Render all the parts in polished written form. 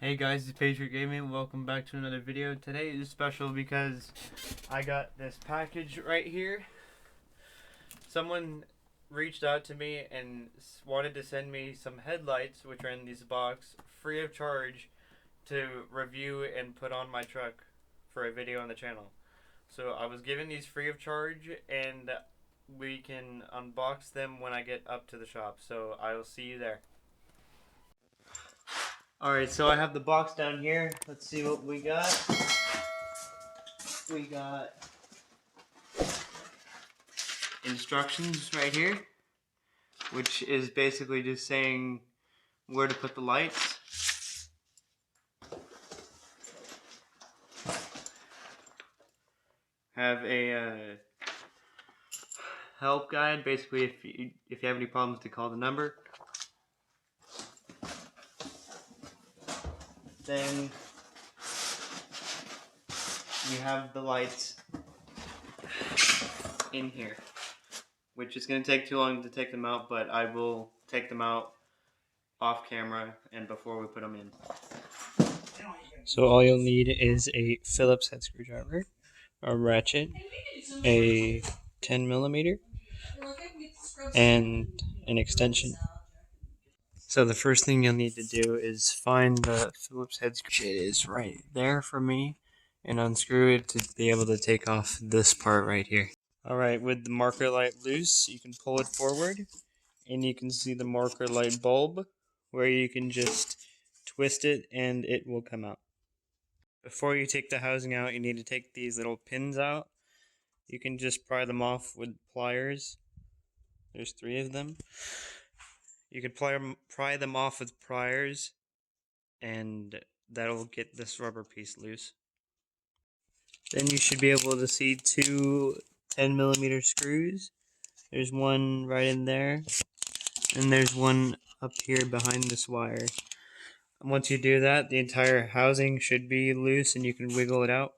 Hey guys, it's Patriot Gaming. Welcome back to another video. Today is special because I got this package right here. Someone reached out to me and wanted to send me some headlights, which are in this box, free of charge, to review and put on my truck for a video on the channel. So I was given these free of charge, and we can unbox them when I get up to the shop. So I will see you there. Alright, so I have the box down here. Let's see what we got. We got instructions right here, which is basically just saying where to put the lights. Have a help guide, basically if you have any problems to call the number. Then you have the lights in here, which is going to take too long to take them out, but I will take them out off camera and before we put them in. So all you'll need is a Phillips head screwdriver, a ratchet, a 10mm, and an extension. So the first thing you'll need to do is find the Phillips head screwdriver. It is right there for me, and unscrew it to be able to take off this part right here. Alright, with the marker light loose, you can pull it forward, and you can see the marker light bulb, where you can just twist it and it will come out. Before you take the housing out, you need to take these little pins out. You can just pry them off with pliers. There's 3 of them. You can pry them off with pliers, and that'll get this rubber piece loose. Then you should be able to see 2 10mm screws. There's one right in there, and there's one up here behind this wire. And once you do that, the entire housing should be loose and you can wiggle it out.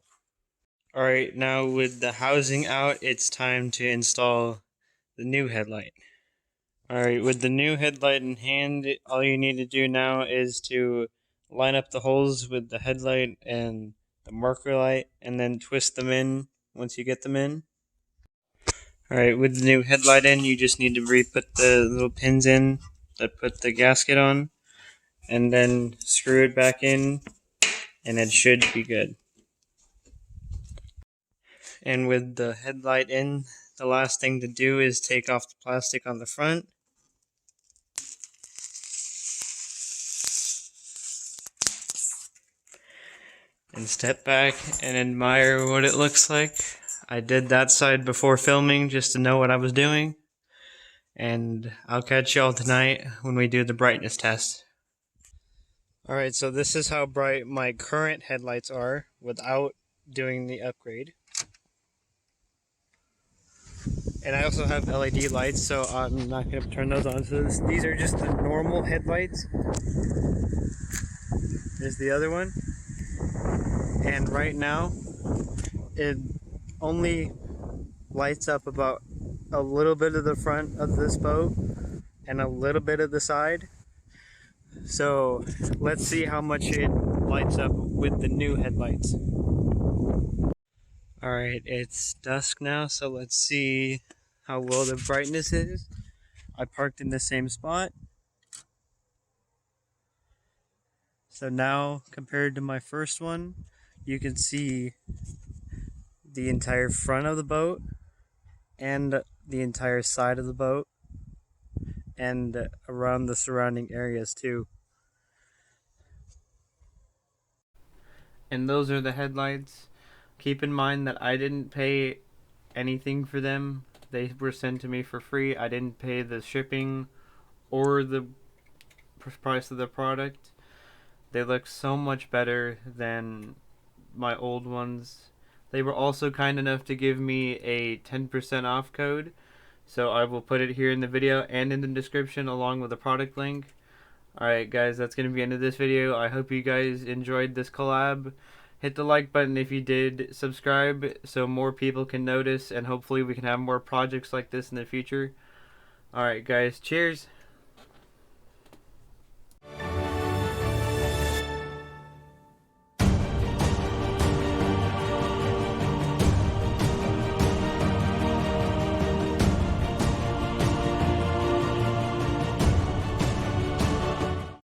Alright, now with the housing out, it's time to install the new headlight. Alright, with the new headlight in hand, all you need to do now is to line up the holes with the headlight and the marker light, and then twist them in once you get them in. Alright, with the new headlight in, you just need to re-put the little pins in that put the gasket on, and then screw it back in, and it should be good. And with the headlight in, the last thing to do is take off the plastic on the front. And step back and admire what it looks like. I did that side before filming just to know what I was doing. And I'll catch y'all tonight when we do the brightness test. Alright, so this is how bright my current headlights are without doing the upgrade. And I also have LED lights, so I'm not going to turn those on. So these are just the normal headlights. There's the other one. And right now, it only lights up about a little bit of the front of this boat and a little bit of the side. So let's see how much it lights up with the new headlights. Alright, it's dusk now, so let's see how well the brightness is. I parked in the same spot. So now, compared to my first one, you can see the entire front of the boat and the entire side of the boat and around the surrounding areas too. And those are the headlights. Keep in mind that I didn't pay anything for them. They were sent to me for free. I didn't pay the shipping or the price of the product. They look so much better than my old ones. They were also kind enough to give me a 10% off code, so I will put it here in the video and in the description along with the product link. Alright guys, that's going to be the end of this video. I hope you guys enjoyed this collab. Hit the like button if you did. Subscribe so more people can notice, and hopefully we can have more projects like this in the future. Alright guys, cheers!